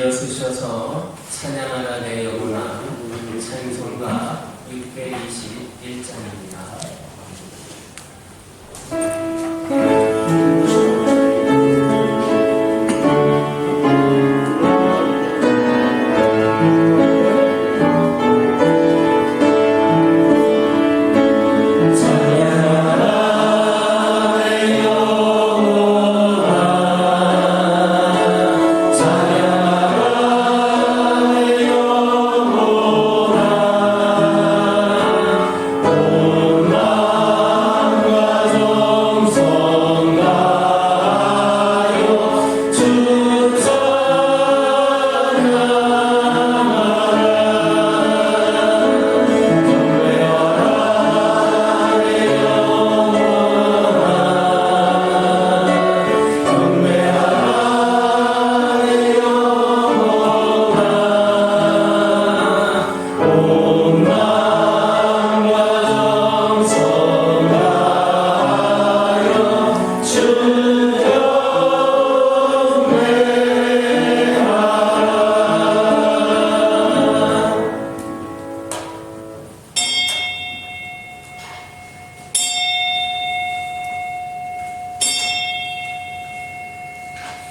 일어서셔서 찬양하라 내 영혼아. 찬송가 621장입니다.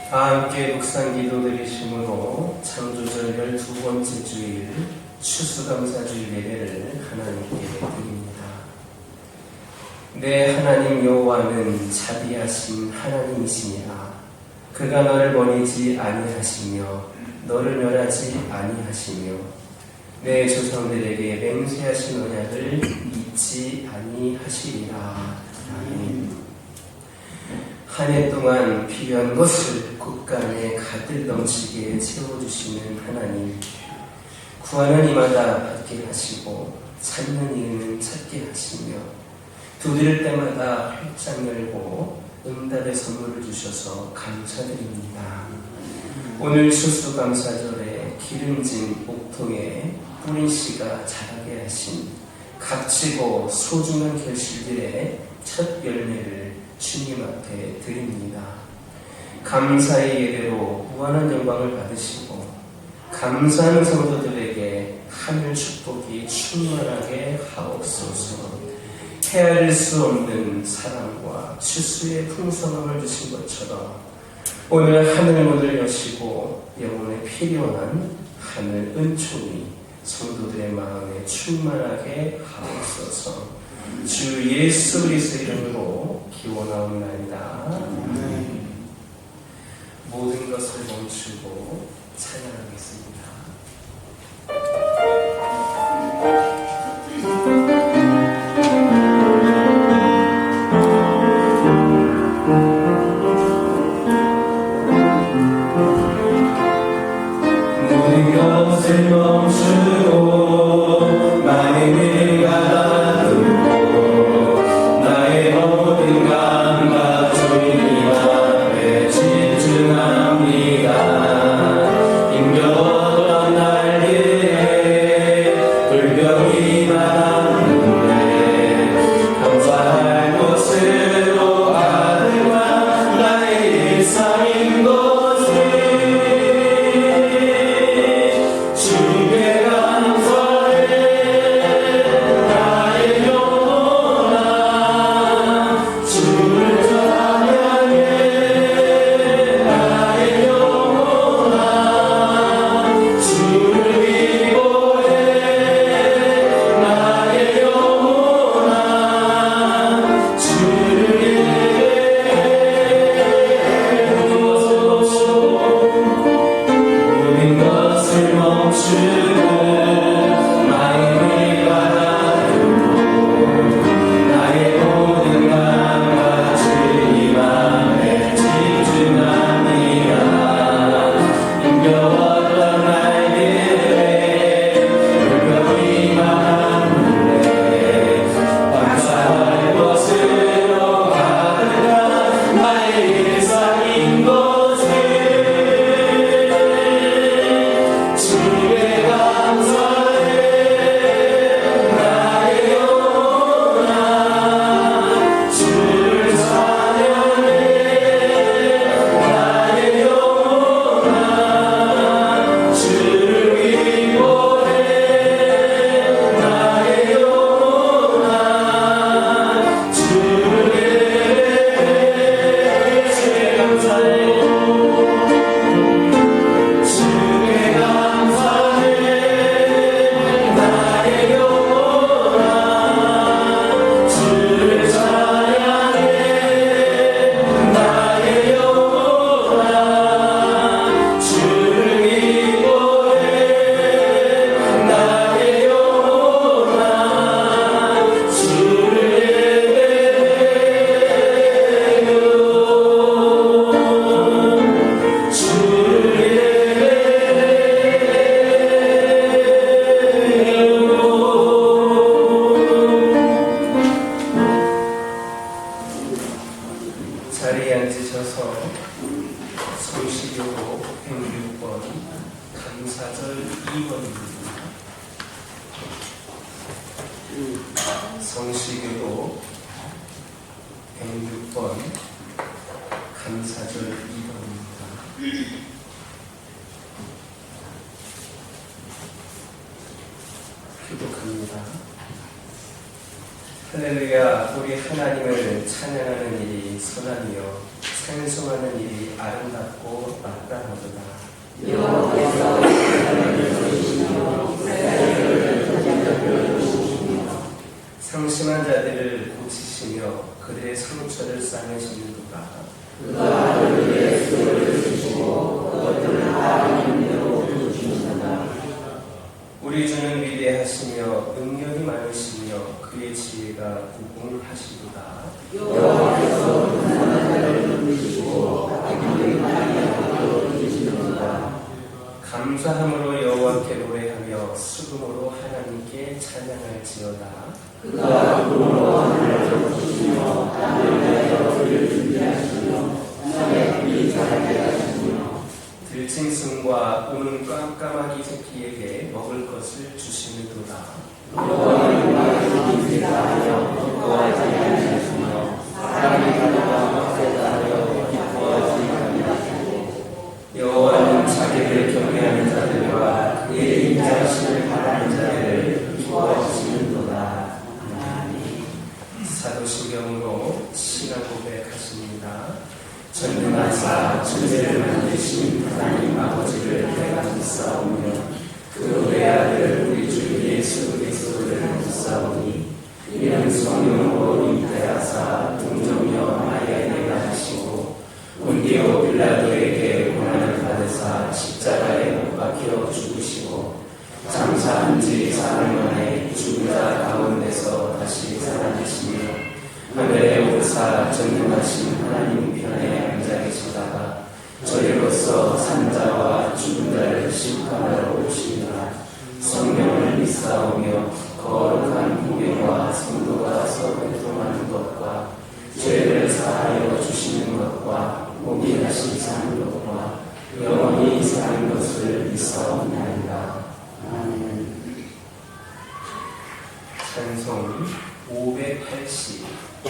다 함께 묵상 기도 드리심으로 창조절 12번째 주일 추수감사주일 예배를 하나님께 드립니다. 내 하나님 여호와는 자비하신 하나님이시니라. 그가 너를 버리지 아니하시며 너를 멸하지 아니하시며 내 조상들에게 맹세하신 언약을 잊지 아니하시리라. 아멘. 한 해 동안 필요한 것을 곳간에 가득 넘치게 채워주시는 하나님, 구하는 이마다 받게 하시고 찾는 이는 찾게 하시며 두드릴 때마다 활짝 열고 응답의 선물을 주셔서 감사드립니다. 오늘 추수감사절에 기름진 옥통에 뿌린 씨가 자라게 하신 값지고 소중한 결실들의 첫 열매를 주님 앞에 드립니다. 감사의 예배로 무한한 영광을 받으시고 감사하는 성도들에게 하늘 축복이 충만하게 하옵소서. 헤아릴 수 없는 사랑과 추수의 풍성함을 주신 것처럼 오늘 하늘 문을 여시고 영혼에 필요한 하늘 은총이 성도들의 마음에 충만하게 하옵소서. 주 예수 그리스도의 이름으로 기원하옵나이다. 모든 것을 멈추고 찬양하겠습니다. 모든 것을 멈추고 마음을 가다듬고 나의 모든 감각 주님 앞에 집중합니다. 힘겨웠던 날들에 불평이 많았는데 감사할 곳으로 가득한 나의 일상인 곳을 주께 감사해. 나의 영혼아 주를 찬양해. 나의 영혼아 주를 기뻐해. 나의 영혼아 주를 예배해. 모든 것을 멈추고 마음을 가다듬고 나의 모든 감각 주님 앞에 집중합니다. 힘겨웠던 날들에 불평이 많았는데 감사할 것으로 가득한 나의 일상인 곳을 주께 감사해. 나의 영혼아 주를 찬양해. 나의 영혼아 감사절 2번입니다. 성시교도 106번 감사절 2번입니다. 기독합니다. 할렐루야. 우리 하나님을 찬양하는 일이 선하며 찬송하는 일이 아름답고 마땅하도다. 여호와께서 세상을 보시며 상심한 자들을 고치시며 그들의 상처를 싸매시는도다. 그가 그들의 수를 주시고 그들을 하나님으로 부르시는도다. 우리 주는 위대하시며 능력이 많으시며 그의 지혜가 무궁하시도다. 여호와께서 불쌍한 자를 부르시고 악인들의 하나님으로 부르시는도다. 감사함으로 여호와께 노래하며 수금으로 하나님께 찬양할지어다. 그가 구름으로 하늘을 부르시며 땅을 위하여 그를 준비하시며 땅에 불이 자라게 하시며 들짐승과 우는 깜깜아기 새끼에게 먹을 것을 주시는도다. 여호와는 마음을 기뻐하여 기뻐하지 아니하시며 사람의 자녀가 막대하여 기뻐하지 아니하시고 여호와는 자기를 경외하는 자들과 그의 인자하심을 바라는 자들을 기뻐하시는도다. 사도신경으로 신앙 고백하십니다. 전능하사 천지를 만드신 하나님 아버지를 내가 믿사오며 그 외아들 우리 주 예수 그리스도를 믿사오니 이는 성령으로 잉태하사 동정녀 마리아에게 나시고 본디오 빌라도에게 고난을 받으사 십자가에 못 박혀 죽으시고 장사한 지 사흘 만에 죽은 자 가운데서 다시 살아나시며 하늘에 오르사 전능하신 하나님 편에 앉아 계시다가 저희로서 산자와 죽은 자를 심판하러 오시니라. 성령을 믿사오며 거룩한 공예와 성도가 서로 교통하는 것과 죄를 사하여 주시는 것과 공의하신 사는 것과 영원히 사는 것을 믿사옵나이다. 아멘. 찬송 588장입니다. 오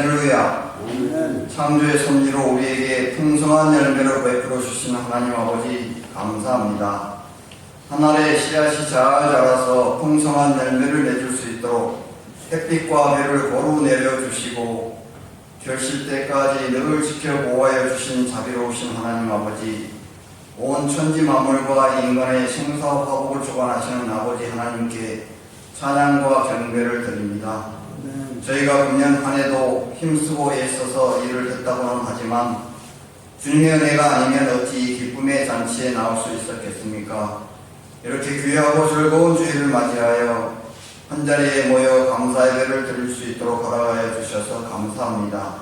할렐루야. 창조의 섭리로 우리에게 풍성한 열매를 베풀어 주신 하나님 아버지 감사합니다. 하늘의 씨앗이 잘 자라서 풍성한 열매를 맺을 수 있도록 햇빛과 해를 고루 내려주시고 결실 때까지 늘 지켜 보호하여 주신 자비로우신 하나님 아버지, 온 천지 만물과 인간의 생사화복을 주관하시는 아버지 하나님께 찬양과 경배를 드립니다. 저희가 금년 한 해도 힘쓰고 애써서 일을 했다고는 하지만 주님의 은혜가 아니면 어찌 이 기쁨의 잔치에 나올 수 있었겠습니까? 이렇게 귀하고 즐거운 주일을 맞이하여 한자리에 모여 감사 예배를 드릴 수 있도록 허락하여 주셔서 감사합니다.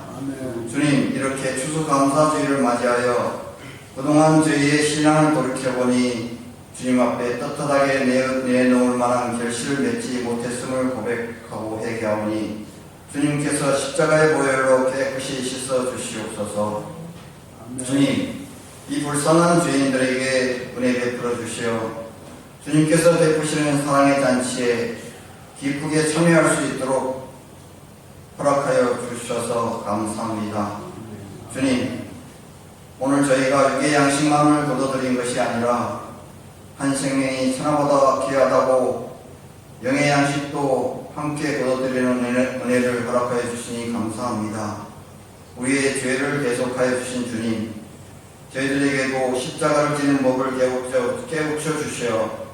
주님, 이렇게 추수감사주일을 맞이하여 그동안 저희의 신앙을 돌이켜보니 주님 앞에 떳떳하게 내놓을 만한 결실을 맺지 못했음을 고백하고 회개하오니 주님께서 십자가의 보혈로 깨끗이 씻어 주시옵소서. 주님, 이 불쌍한 죄인들에게 은혜 베풀어 주시어 주님께서 베푸시는 사랑의 잔치에 기쁘게 참여할 수 있도록 허락하여 주셔서 감사합니다. 주님, 오늘 저희가 육의 양식만을 거둬들인 것이 아니라 한 생명이 천하보다 귀하다고 영의 양식도 함께 거둬들이는 은혜를 허락하여 주시니 감사합니다. 우리의 죄를 대속하여 주신 주님, 저희들에게도 십자가를 지는 법을 깨우쳐 주시어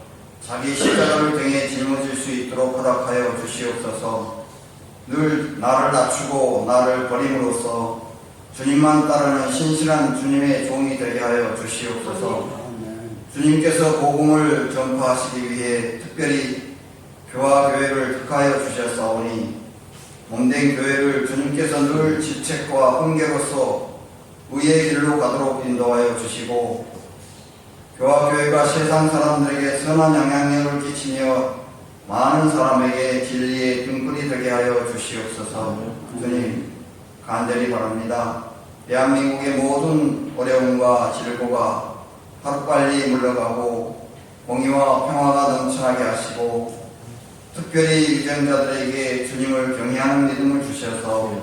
자기 십자가를 등에 짊어질 수 있도록 허락하여 주시옵소서. 늘 나를 낮추고 나를 버림으로써 주님만 따르는 신실한 주님의 종이 되게 하여 주시옵소서. 주님께서 복음을 전파하시기 위해 특별히 교화교회를 특하여 주셨사오니 몸된 교회를 주님께서 늘 지책과 훈계로서 의의 길로 가도록 인도하여 주시고 교화교회가 세상 사람들에게 선한 영향력을 끼치며 많은 사람에게 진리의 등불이 되게 하여 주시옵소서. 주님, 간절히 바랍니다. 대한민국의 모든 어려움과 질고가 하루빨리 물러가고 공의와 평화가 넘쳐나게 하시고 특별히 유전자들에게 주님을 경외하는 믿음을 주셔서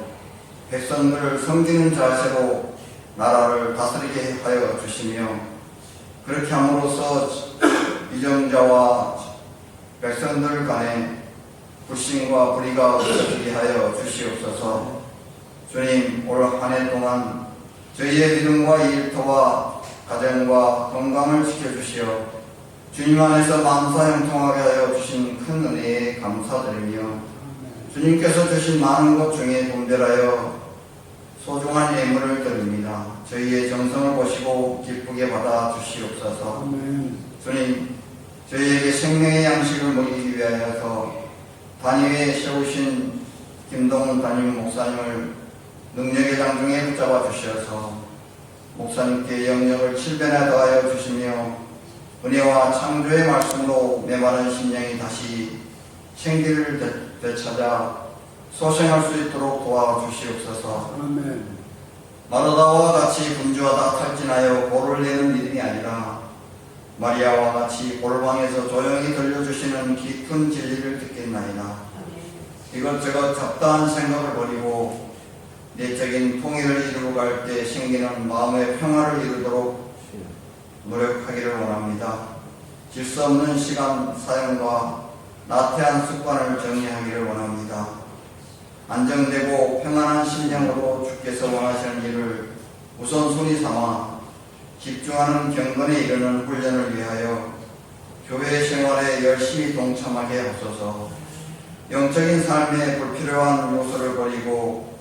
백성들을 섬기는 자세로 나라를 다스리게 하여 주시며 그렇게 함으로써 유전자와 백성들 간에 불신과 불의가 없어지게 하여 주시옵소서. 주님, 올 한 해 동안 저희의 믿음과 일터와 가정과 건강을 지켜주시어 주님 안에서 만사형통하게 하여 주신 큰 은혜에 감사드리며 주님께서 주신 많은 것 중에 분별하여 소중한 예물을 드립니다. 저희의 정성을 보시고 기쁘게 받아 주시옵소서. 주님, 저희에게 생명의 양식을 먹이기 위하여서 단위에 세우신 김동훈 담임 목사님을 능력의 장중에 붙잡아 주셔서 목사님께 영역을 7배나 더하여 주시며 은혜와 창조의 말씀으로 메마른 심령이 다시 생기를 되찾아 소생할 수 있도록 도와주시옵소서. 마르다와 같이 분주하다 탈진하여 골을 내는 믿음이 아니라 마리아와 같이 골방에서 조용히 들려주시는 깊은 진리를 듣겠나이다. 이것저것 잡다한 생각을 버리고 내적인 통일을 이루어갈 때 생기는 마음의 평화를 이루도록 노력하기를 원합니다. 질서 없는 시간 사용과 나태한 습관을 정리하기를 원합니다. 안정되고 평안한 심령으로 주께서 원하시는 일을 우선순위 삼아 집중하는 경건에 이르는 훈련을 위하여 교회 생활에 열심히 동참하게 하소서. 영적인 삶에 불필요한 요소를 버리고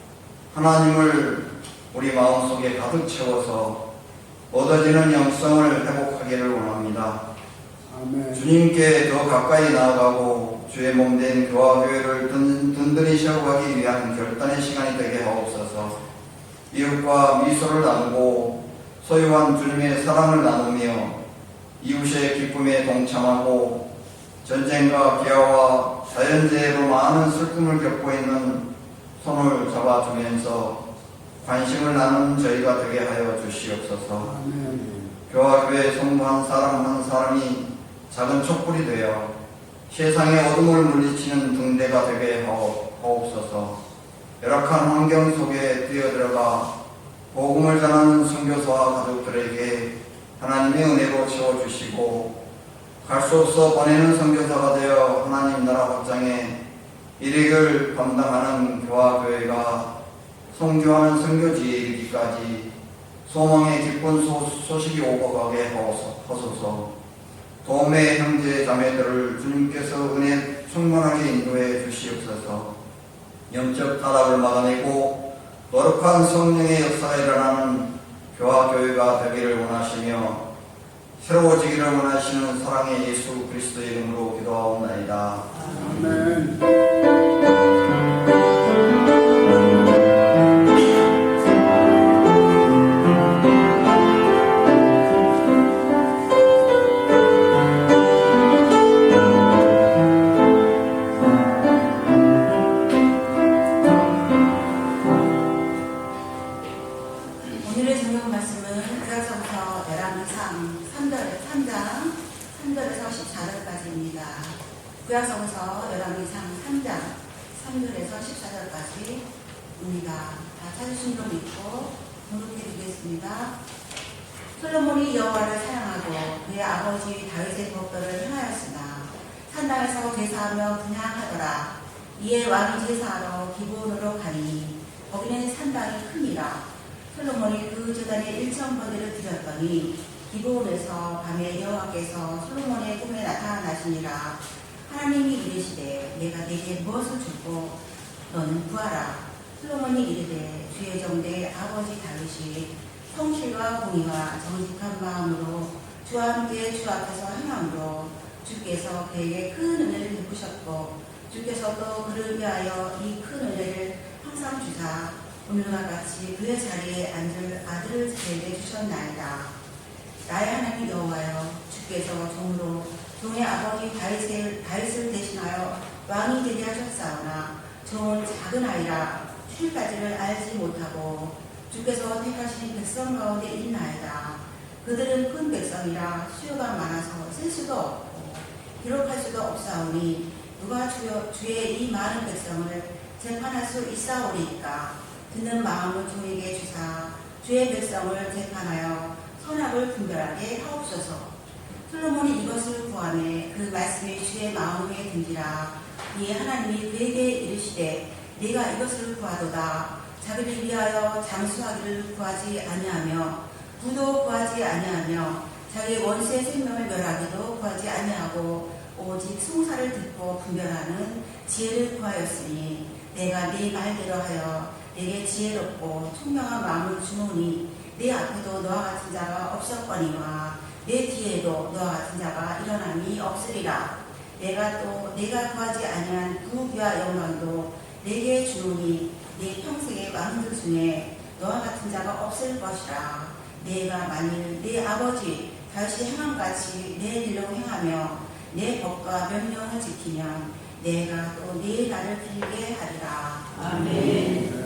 하나님을 우리 마음속에 가득 채워서 얻어지는 영성을 회복하기를 원합니다. 아멘. 주님께 더 가까이 나아가고 주의 몸된 교화교회를 든든히 세워가기 위한 결단의 시간이 되게 하옵소서. 이웃과 미소를 나누고 소유한 주님의 사랑을 나누며 이웃의 기쁨에 동참하고 전쟁과 기아와 자연재해로 많은 슬픔을 겪고 있는 손을 잡아주면서 관심을 나누는 저희가 되게 하여 주시옵소서. 교화교회 성도 한 사람 한 사람이 작은 촛불이 되어 세상의 어둠을 물리치는 등대가 되게 하옵소서. 열악한 환경 속에 뛰어들어가 복음을 전하는 선교사와 가족들에게 하나님의 은혜로 채워주시고 갈 수 없어 보내는 선교사가 되어 하나님 나라 확장에 일익을 감당하는 교회가 선교하는 선교지에 이르기까지 소망의 기쁜 소식이 오고 가게 하소서. 도움의 형제 자매들을 주님께서 은혜 충만하게 인도해 주시옵소서. 영적 타락을 막아내고 노력한 성령의 역사가 일어나는 교회가 되기를 원하시며 새로워지기를 원하시는 사랑의 예수 그리스도의 이름으로 기도하옵나이다. 아멘. 오늘의 저녁 말씀은 구약서부터 열왕기상 3장 3절에서 14절까지입니다. 구약서부터 열왕기상 3장 3절에서 14절까지입니다. 다 찾으신 분 있고 공독해 드리겠습니다. 솔로몬이 여호와를 사랑하고 그의 아버지 다윗의 법도를 행하였으나 산당에서 제사하며 분향하더라. 이에 왕이 제사하러 기브온으로 가니 거기는 산당이 큼이라. 솔로몬이 그 제단에 1,000번대를 드렸더니 기브온에서 밤에 여호와께서 솔로몬의 꿈에 나타나시니라. 하나님이 이르시되 내가 네게 무엇을 주고 너는 구하라. 솔로몬이 이르되 주의 정대 아버지 다윗이 성실과 공의와 정직한 마음으로 주와 함께 주 앞에서 행함으로 주께서 그에게 큰 은혜를 베푸셨고 주께서 또 그를 위하여 이 큰 은혜를 항상 주사 오늘과 같이 그의 자리에 앉을 아들을 그에게 주셨나이다. 나의 하나님 여호와여, 주께서 종으로 종의 아버지 다윗을 대신하여 왕이 되게 하셨사오나 종은 작은 아이라 출까지를 알지 못하고 주께서 택하신 백성 가운데 있나이다. 그들은 큰 백성이라 수요가 많아서 쓸 수도 없고 기록할 수도 없사오니 누가 주의 이 많은 백성을 재판할 수 있사오리이까. 듣는 마음을 종에게 주사 주의 백성을 재판하여 선악을 분별하게 하옵소서. 솔로몬이 이것을 구하매 그 말씀이 주의 마음 위에 든지라. 이에 하나님이 그에게 이르시되 네가 이것을 구하도다. 자기를 위하여 장수하기를 구하지 아니하며 부도 구하지 아니하며 자기의 원수의 생명을 멸하기도 구하지 아니하고 오직 송사를 듣고 분별하는 지혜를 구하였으니 내가 네 말대로 하여 내게 지혜롭고 총명한 마음을 주노니 내 앞에도 너와 같은 자가 없었거니와 내 뒤에도 너와 같은 자가 일어남이 없으리라. 내가 구하지 아니한 부귀와 영광도 내게 주노니 내 평생의 왕들 중에 너와 같은 자가 없을 것이라. 내가 만일 내 아버지 다윗이 행함같이 내 일로 행하며 내 법과 명령을 지키면 내가 또 네 날을 길게 하리라. 아멘.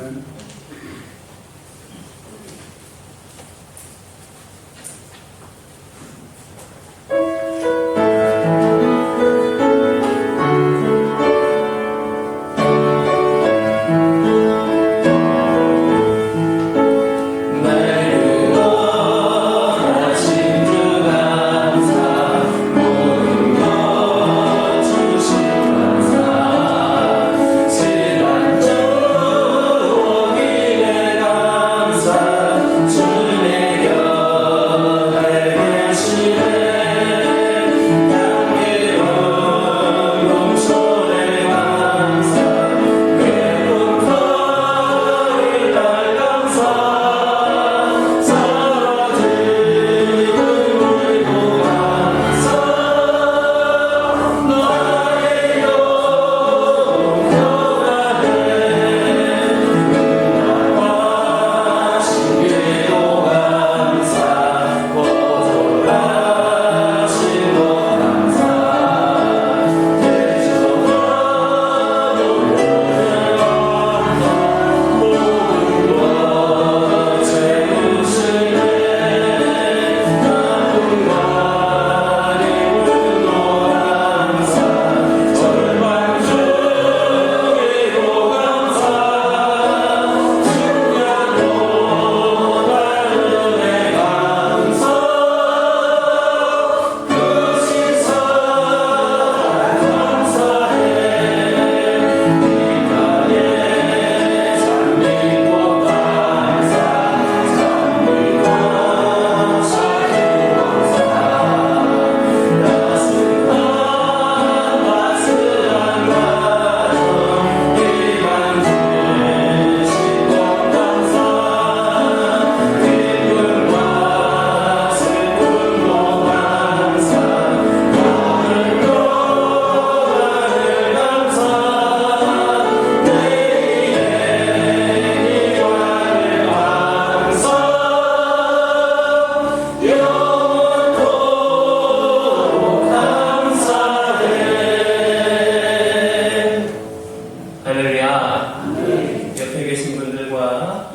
주신 감사 지난 주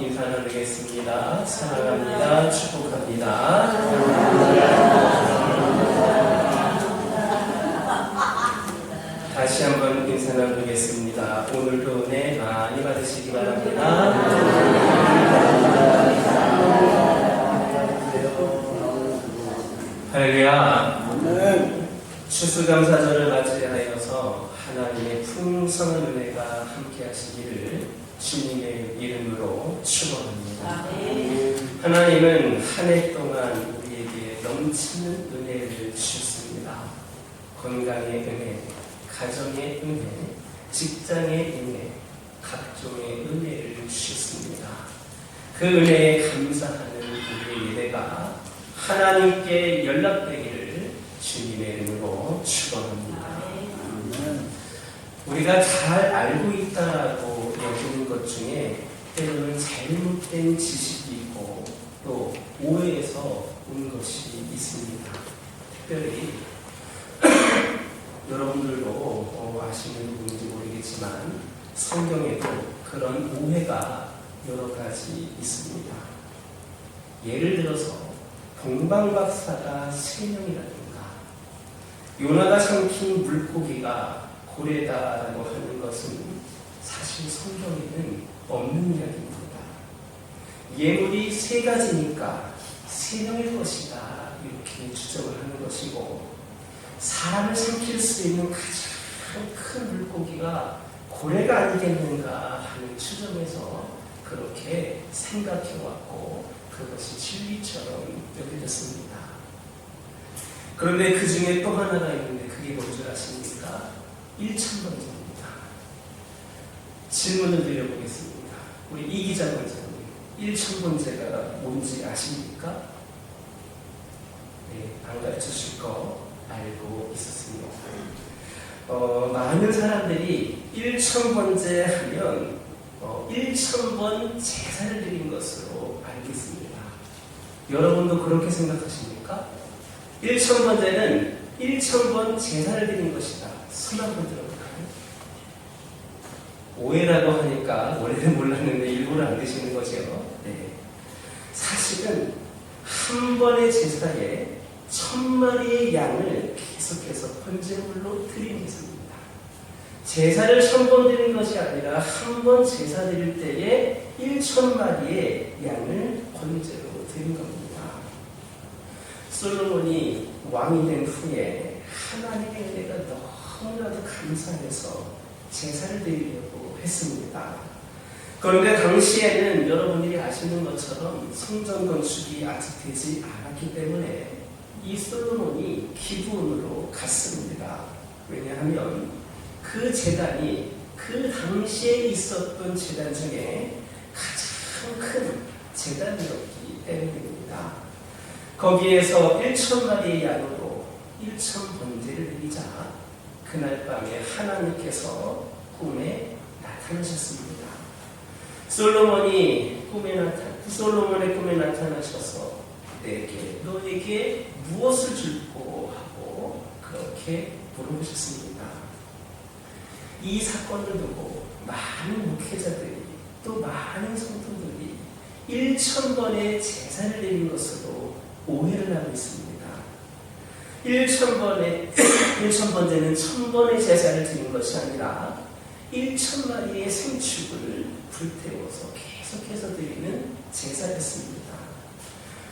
인사 나누겠습니다. 사랑합니다. 축복합니다. 다시 한번 인사 나누겠습니다. 오늘도 은혜 많이 받으시기 바랍니다. 할렐루야. 추수감사절을 맞이하여서 하나님의 풍성한 은혜가 함께 하시기를 주님의 이름으로 축원합니다. 하나님은 한 해 동안 우리에게 넘치는 은혜를 주셨습니다. 건강의 은혜, 가정의 은혜, 직장의 은혜, 각종의 은혜를 주셨습니다. 그 은혜에 감사하는 우리의 예배가 하나님께 연락되기를 주님의 이름으로 축원합니다. 우리가 잘 알고 있다라고 여기는 것 중에 때로는 잘못된 지식이 있고 또 오해에서 온 것이 있습니다. 특별히 여러분들도 아시는 분인지 모르겠지만 성경에도 그런 오해가 여러 가지 있습니다. 예를 들어서 동방박사가 3명이라든가 요나가 삼킨 물고기가 고래다라고 하는 것은 사실 성경에는 없는 이야기입니다. 예물이 3가지니까 3명일 것이다 이렇게 추정을 하는 것이고 사람을 삼킬 수 있는 가장 큰 물고기가 고래가 아니겠는가 하는 추정에서 그렇게 생각해왔고 그것이 진리처럼 여겨졌습니다. 그런데 그 중에 또 하나가 있는데 그게 뭔지 아십니까? 1000번째입니다. 질문을 드려보겠습니다. 우리 이기자 원장님, 1000번째가 뭔지 아십니까? 네, 안 가르쳐주실 거 알고 있었습니다. 많은 사람들이 1000번째 하면 1000번 제사를 드린 것으로 알고 있습니다. 여러분도 그렇게 생각하십니까? 1000번째는 1000번 제사를 드린 것이다. 손 한번 들어볼까요? 오해라고 하니까 원래는 몰랐는데 일부러 안 드시는 거죠. 네. 사실은 한 번의 제사에 1000마리의 양을 계속해서 번제물로 드린 것입니다. 제사를 1000번 드린 것이 아니라 한 번 제사 드릴 때에 1000마리의 양을 번제로 드린 겁니다. 솔로몬이 왕이 된 후에 하나님의 은혜가 너무나도 감사해서 제사를 드리려고 했습니다. 그런데 당시에는 여러분들이 아시는 것처럼 성전 건축이 아직 되지 않았기 때문에 이 솔로몬이 기브온으로 갔습니다. 왜냐하면 그 제단이 그 당시에 있었던 제단 중에 가장 큰 제단이었기 때문입니다. 거기에서 1000마리의 양으로 1000번제를 드리자 그날 밤에 하나님께서 꿈에 나타나셨습니다. 솔로몬의 꿈에 나타나셔서 너에게 무엇을 줄고 하고 그렇게 물어보셨습니다. 이 사건을 두고 많은 목회자들이 또 많은 성도들이 1000번의 제사를 드린 것으로 오해를 하고 있습니다. 1000번제는 1000번의 제사를 드린 것이 아니라 1000마리의 생축을 불태워서 계속해서 드리는 제사였습니다.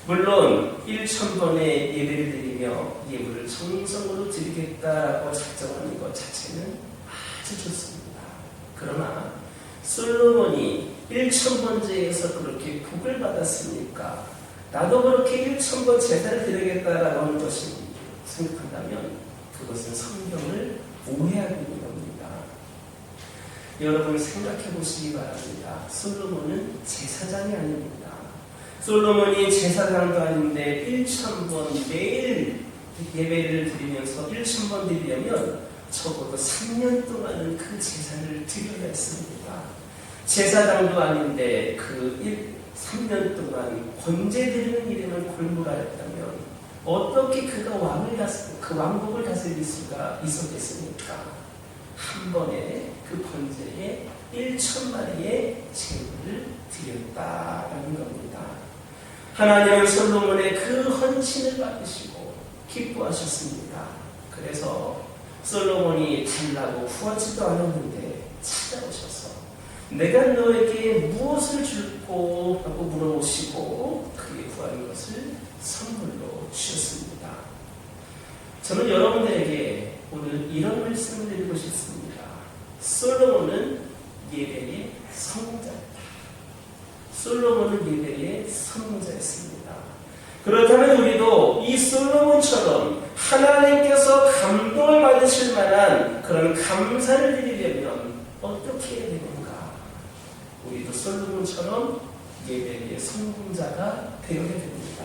물론 1000번의 예배를 드리며 예물을 정성으로 드리겠다라고 작정하는 것 자체는 아주 좋습니다. 그러나 솔로몬이 1000번제에서 그렇게 복을 받았으니까 나도 그렇게 1000번 제사를 드리겠다라고 하는 것이 생각한다면 그것은 성경을 오해하고 있는 겁니다. 여러분 생각해 보시기 바랍니다. 솔로몬은 제사장이 아닙니다. 솔로몬이 제사장도 아닌데 1000번 매일 예배를 드리면서 1000번 드리려면 적어도 3년 동안은 그 제사를 드려야 했습니다. 제사장도 아닌데 그 3년 동안 번제 드리는 일에만 골몰하였다면 어떻게 그가 그 왕국을 다스릴 수가 있었겠습니까? 한 번에 그 번제에 1000마리의 제물을 드렸다라는 겁니다. 하나님은 솔로몬의 그 헌신을 받으시고 기뻐하셨습니다. 그래서 솔로몬이 달라고 구하지도 않았는데 찾아오셔서 내가 너에게 무엇을 줄고 하고 물어보시고 그게 구하는 것을 선물로 주셨습니다. 저는 여러분들에게 오늘 이런 말씀을 드리고 싶습니다. 솔로몬은 예배의 성공자입니다. 솔로몬은 예배의 성공자였습니다. 그렇다면 우리도 이 솔로몬처럼 하나님께서 감동을 받으실 만한 그런 감사를 드리려면 어떻게 해야 되는가? 우리도 솔로몬처럼 예배의 성공자가 되어야 됩니다.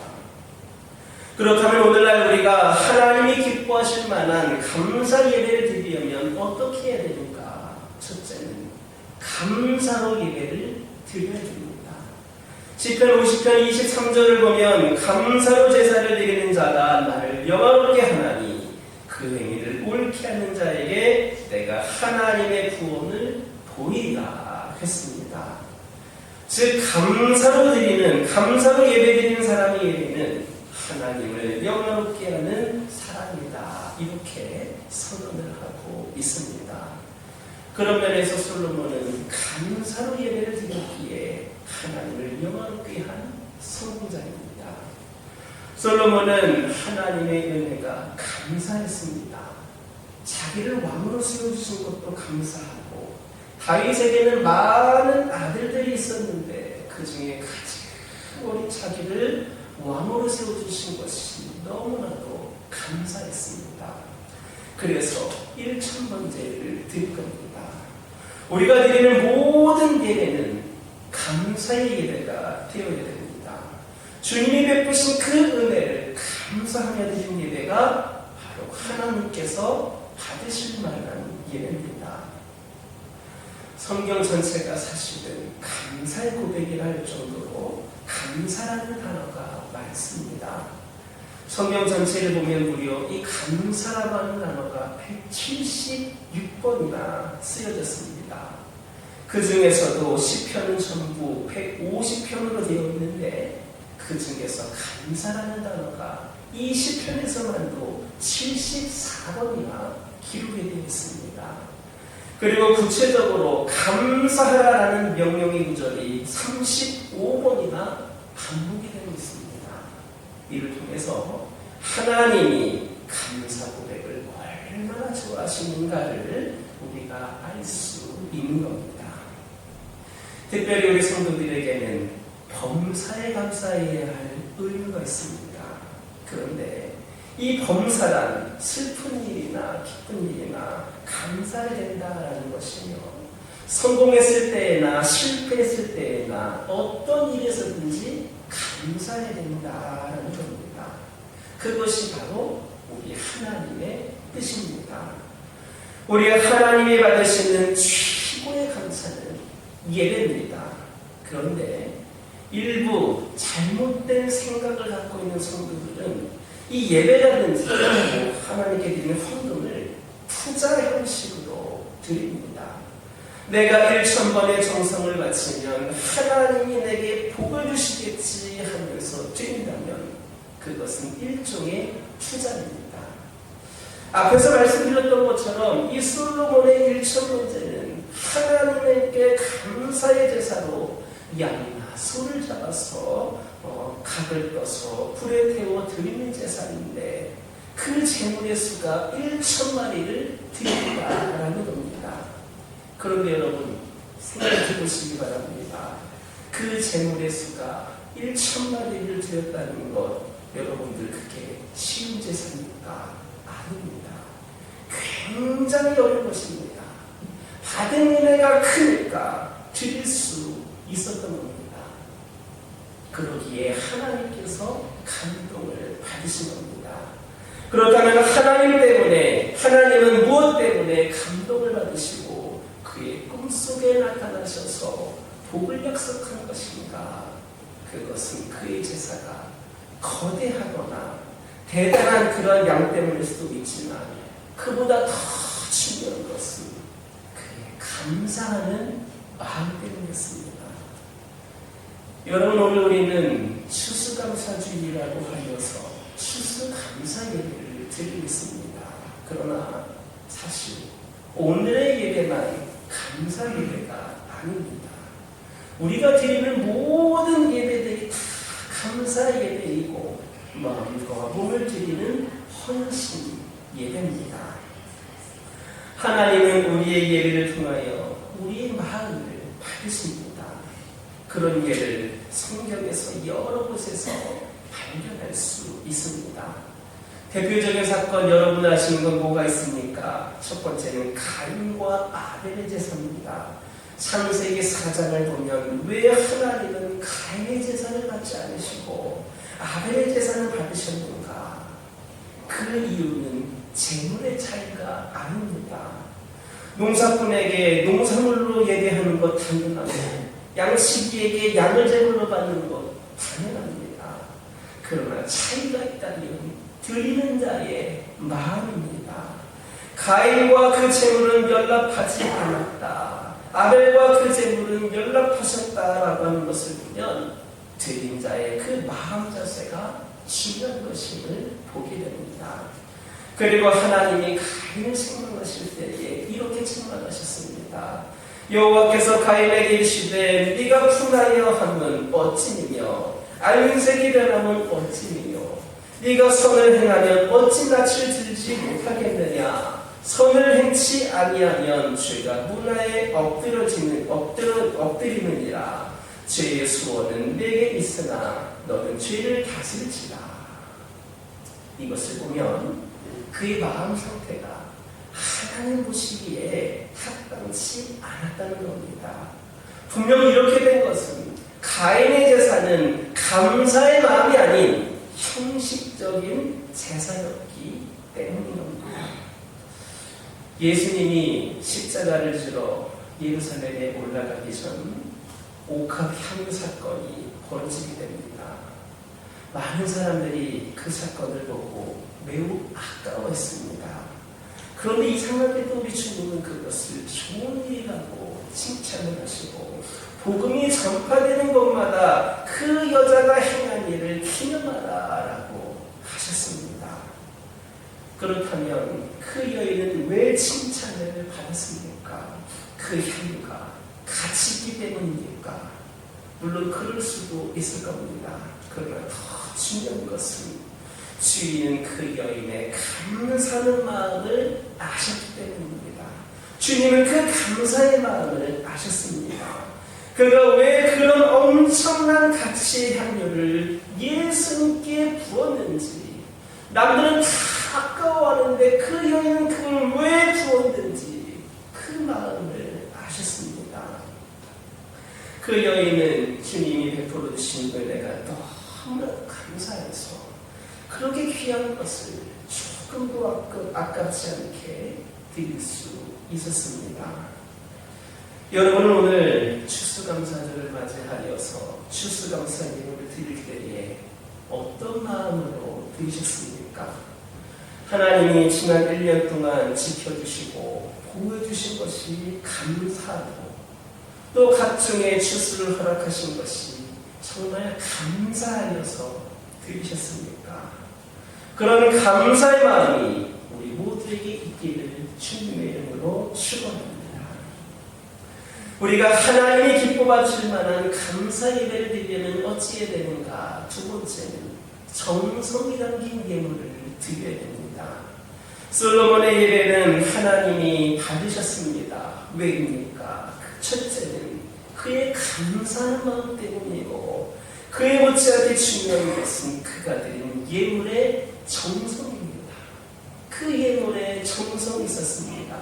그렇다면 오늘날 우리가 하나님이 기뻐하실 만한 감사 예배를 드리려면 어떻게 해야 되는가? 첫째는 감사로 예배를 드려야 됩니다. 시편 50편 23절을 보면 감사로 제사를 드리는 자가 나를 영화롭게 하나니 그 행위를 옳게 하는 자에게 내가 하나님의 구원을 보이리라 했습니다. 즉 감사로 예배드리는 사람의 예배는 하나님을 영화롭게 하는 사람이다, 이렇게 선언을 하고 있습니다. 그런 면에서 솔로몬은 감사로 예배를 드렸기에 하나님을 영화롭게 한 성공자입니다. 솔로몬은 하나님의 은혜가 감사했습니다. 자기를 왕으로 세워주신 것도 감사하고, 다윗에게는 많은 아들들이 있었는데 그 중에 가장 어린 자기를 왕으로 세워주신 것이 너무나도 감사했습니다. 그래서 1,000번제를 드릴 겁니다. 우리가 드리는 모든 예배는 감사의 예배가 되어야 됩니다. 주님이 베푸신 그 은혜를 감사하며 드린 예배가 바로 하나님께서 받으실 만한 예배입니다. 성경 전체가 사실은 감사의 고백이라 할 정도로 감사라는 단어가 많습니다. 성경 전체를 보면 무려 이 감사라고 하는 단어가 176번이나 쓰여졌습니다. 그 중에서도 시편은 전부 150편으로 되어 있는데 그 중에서 감사라는 단어가 이 시편에서만도 74번이나 기록이 되어 있습니다. 그리고 구체적으로 감사하라라는 명령의 구절이 35번이나 반복이 되고 있습니다. 이를 통해서 하나님이 감사 고백을 얼마나 좋아하시는가를 우리가 알 수 있는 겁니다. 특별히 우리 성도들에게는 범사에 감사해야 할 의무가 있습니다. 그런데 이 범사란 슬픈 일이나 기쁜 일이나 감사해야 된다라는 것이며, 성공했을 때나 실패했을 때나 어떤 일에서든지 감사해야 된다라는 겁니다. 그것이 바로 우리 하나님의 뜻입니다. 우리가 하나님이 받으시는 최고의 감사는 예배입니다. 그런데 일부 잘못된 생각을 갖고 있는 성도들은 이 예배라든지 하나님께 드리는 헌금을 투자 형식으로 드립니다. 내가 1,000번의 정성을 바치면 하나님이 내게 복을 주시겠지 하면서 드린다면 그것은 일종의 투자입니다. 앞에서 말씀드렸던 것처럼 이 솔로몬의 1,000번제는 하나님께 감사의 제사로 양이나 소를 잡아서 각을 떠서 불에 태워 드리는 제사인데, 그 제물의 수가 1,000마리를 드린다라는 겁니다. 그런데 여러분 생각해 보시기 바랍니다. 그 제물의 수가 1,000마리를 드렸다는 것, 여러분들 그게 쉬운 제사입니까? 아닙니다. 굉장히 어려운 것입니다. 받은 은혜가 크니까 드릴 수 있었던 겁니다. 그러기에 하나님께서 감동을 받으신 겁니다. 그렇다면 하나님은 무엇 때문에 감동을 받으시고 그의 꿈속에 나타나셔서 복을 약속한 것인가? 그것은 그의 제사가 거대하거나 대단한 그런 양 때문일 수도 있지만, 그보다 더 중요한 것은 그의 감사하는 마음 때문이었습니다. 여러분, 오늘 우리는 추수감사주일이라고 하여서 추수감사 예배를 드리고 있습니다. 그러나 사실 오늘의 예배만 감사 예배가 아닙니다. 우리가 드리는 모든 예배들이 다 감사 예배이고 마음과 몸을 드리는 헌신 예배입니다. 하나님은 우리의 예배를 통하여 우리의 마음을 받으십니다. 그런 예를 성경에서 여러 곳에서 발견할 수 있습니다. 대표적인 사건 여러분 아시는 건 뭐가 있습니까? 첫 번째는 가인과 아벨의 제사입니다. 창세기 4장을 보면 왜 하나님은 가인의 제사를 받지 않으시고 아벨의 제사를 받으셨는가? 그 이유는 재물의 차이가 아닙니다. 농사꾼에게 농산물로 예배하는 것 당연하고 양식이에게 양을 제물로 받는 것 당연합니다. 그러나 차이가 있다면 드리는 자의 마음입니다. 가인과 그 제물은 연락하지 않았다. 아벨과 그 제물은 연락하셨다라고 하는 것을 보면 드린 자의 그 마음 자세가 중요한 것임을 보게 됩니다. 그리고 하나님이 가인을 책망하실 때에 이렇게 책망하셨습니다. 여호와께서 가인에게 이르시되 네가 풍하여 함은 어찌니며 알림색이 변함은 어찌니며 네가 선을 행하면 어찌 낯을 들지 못하겠느냐. 선을 행치 아니하면 죄가 문화에 엎드리느니라. 죄의 수원은 내게 있으나 너는 죄를 다스릴지라. 이것을 보면 그의 마음 상태가 하나님 보시기에 합당치 않았다는 겁니다. 분명 이렇게 된 것은 가인의 제사는 감사의 마음이 아닌 형식적인 제사였기 때문인 겁니다. 예수님이 십자가를 지러 예루살렘에 올라가기 전 옥합 향유 사건이 벌어지게 됩니다. 많은 사람들이 그 사건을 보고 매우 아까워했습니다. 그런데 이상하게도 우리 주님은 그것을 좋은 일이라고 칭찬을 하시고 복음이 전파되는 곳마다 그 여자가 행한 일을 기념하라 라고 하셨습니다. 그렇다면 그 여인은 왜 칭찬을 받았습니까? 그 향유가 가치 있기 때문입니까? 물론 그럴 수도 있을 겁니다. 그러나 더 중요한 것은 주인은 그 여인의 감사하는 마음을 아셨기 때문입니다. 주님은 그 감사의 마음을 아셨습니다. 그가 왜 그런 엄청난 가치의 향유를 예수님께 부었는지, 남들은 다 아까워하는데 그 여인은 그걸 왜 부었는지 그 마음을 아셨습니다. 그 여인은 주님이 베풀어 주신 은혜가 너무나 감사해서 그렇게 귀한 것을 조금도 아깝지 않게 드릴 수 있었습니다. 여러분은 오늘 추수감사절을 맞이하여서 추수감사 예물을 드릴 때에 어떤 마음으로 드리셨습니까? 하나님이 지난 1년 동안 지켜주시고 보호해주신 것이 감사하고 또 각종의 추수를 허락하신 것이 정말 감사하여서 드리셨습니까? 그런 감사의 마음이 우리 모두에게 있기를 주님의 이름으로 축원합니다. 우리가 하나님이 기뻐 받으실 만한 감사 예배를 드리려면 어찌해야 되는가? 두 번째는 정성이 담긴 예물을 드려야 됩니다. 솔로몬의 예배는 하나님이 받으셨습니다. 왜입니까? 첫째는 그의 감사한 마음 때문이고 그에 못지않게 중요한 것은 그가 드린 예물의 정성입니다. 그 예물에 정성이 있었습니다.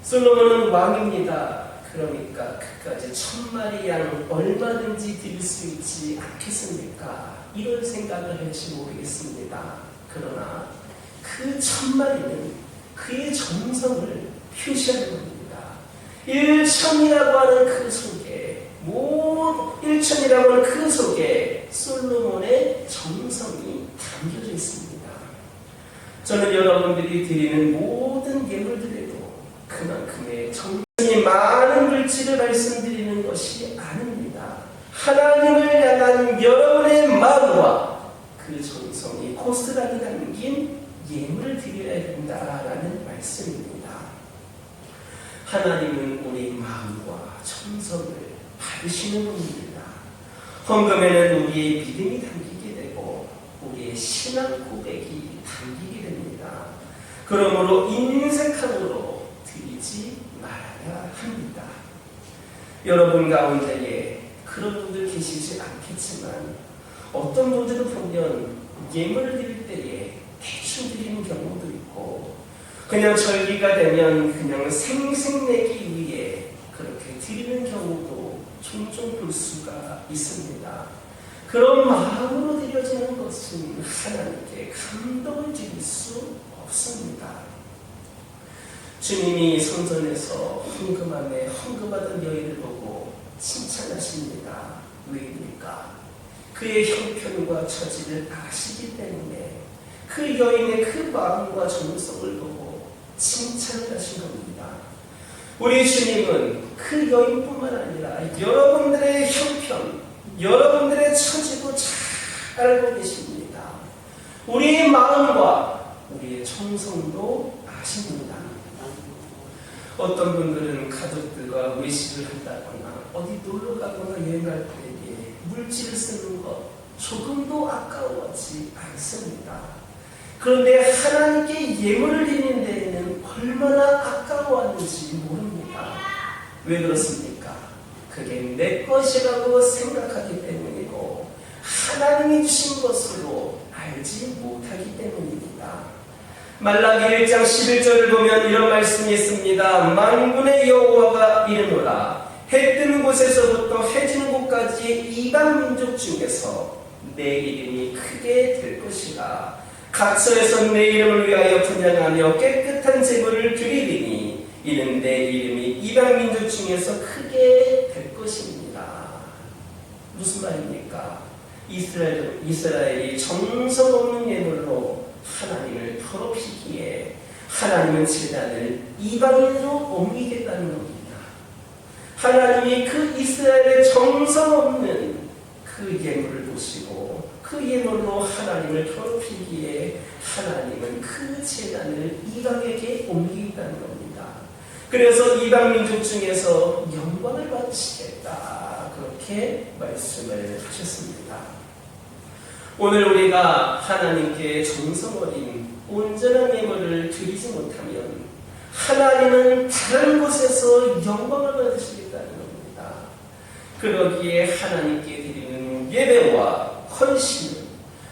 솔로몬은 왕입니다. 그러니까 그까지 1000마리 양 얼마든지 드릴 수 있지 않겠습니까? 이런 생각을 할지 모르겠습니다. 그러나 그 1000마리는 그의 정성을 표시하는 겁니다. 1천이라고 하는 그 속에, 1천이라고 하는 그 속에 솔로몬의 정성이 담겨져 있습니다. 저는 여러분들이 드리는 모든 예물들에도 그만큼의 정성이 많은 글씨를 말씀드리는 것이 아닙니다. 하나님을 향한 여러분의 마음과 그 정성이 고스란히 담긴 예물을 드려야 된다라는 말씀입니다. 하나님은 우리 마음과 정성을 받으시는 분입니다. 헌금에는 우리의 믿음이 담기게 되고 우리의 신앙 고백이 담기게 됩니다. 그러므로 인색함으로 드리지 말아야 합니다. 여러분 가운데에 그런 분들 계시지 않겠지만 어떤 분들은 보면 예물을 드릴 때에 대충 드리는 경우도 있고 그냥 절기가 되면 그냥 생색내기 위해 그렇게 드리는 경우도 종종 볼 수가 있습니다. 그런 마음으로 드려지는 것은 하나님께 감동을 드릴 수 없습니다. 주님이 성전에서 헌금함에 헌금하던 여인을 보고 칭찬하십니다. 왜입니까? 그의 형편과 처지를 아시기 때문에 그 여인의 그 마음과 정성을 보고 칭찬을 하신 겁니다. 우리 주님은 그 여인뿐만 아니라 여러분들의 형편, 여러분들의 처지도 잘 알고 계십니다. 우리의 마음과 우리의 정성도 아십니다. 어떤 분들은 가족들과 외식을 한다거나 어디 놀러 가거나 여행 갈 때에 물질을 쓰는 것 조금도 아까워하지 않습니다. 그런데 하나님께 예물을 드리는 데에는 얼마나 아까워하는지 모릅니다. 왜 그렇습니까? 그게 내 것이라고 생각하기 때문이고 하나님이 주신 것으로 알지 못하기 때문입니다. 말라기 1장 11절을 보면 이런 말씀이 있습니다. 만군의 여호와가 이르노라 해 뜨는 곳에서부터 해 지는 곳까지 이방 민족 중에서 내 이름이 크게 될 것이라. 각처에서 내 이름을 위하여 분향하며 깨끗한 제물을 드리리니 이는 내 이름이 이방 민족 중에서 크게 될 것입니다. 무슨 말입니까? 이스라엘이 정성 없는 예물로 하나님을 더럽히기에 하나님은 제단을 이방인으로 옮기겠다는 겁니다. 하나님이 그 이스라엘의 정성 없는 그 예물을 보시고 그 예물로 하나님을 더럽히기에 하나님은 그 제단을 이방에게 옮기겠다는 겁니다. 그래서 이방 민족 중에서 영광을 받으시겠다 그렇게 말씀을 하셨습니다. 오늘 우리가 하나님께 정성 어린 온전한 예물을 드리지 못하면 하나님은 다른 곳에서 영광을 받으시겠다는 겁니다. 그러기에 하나님께 드리는 예배와 헌신은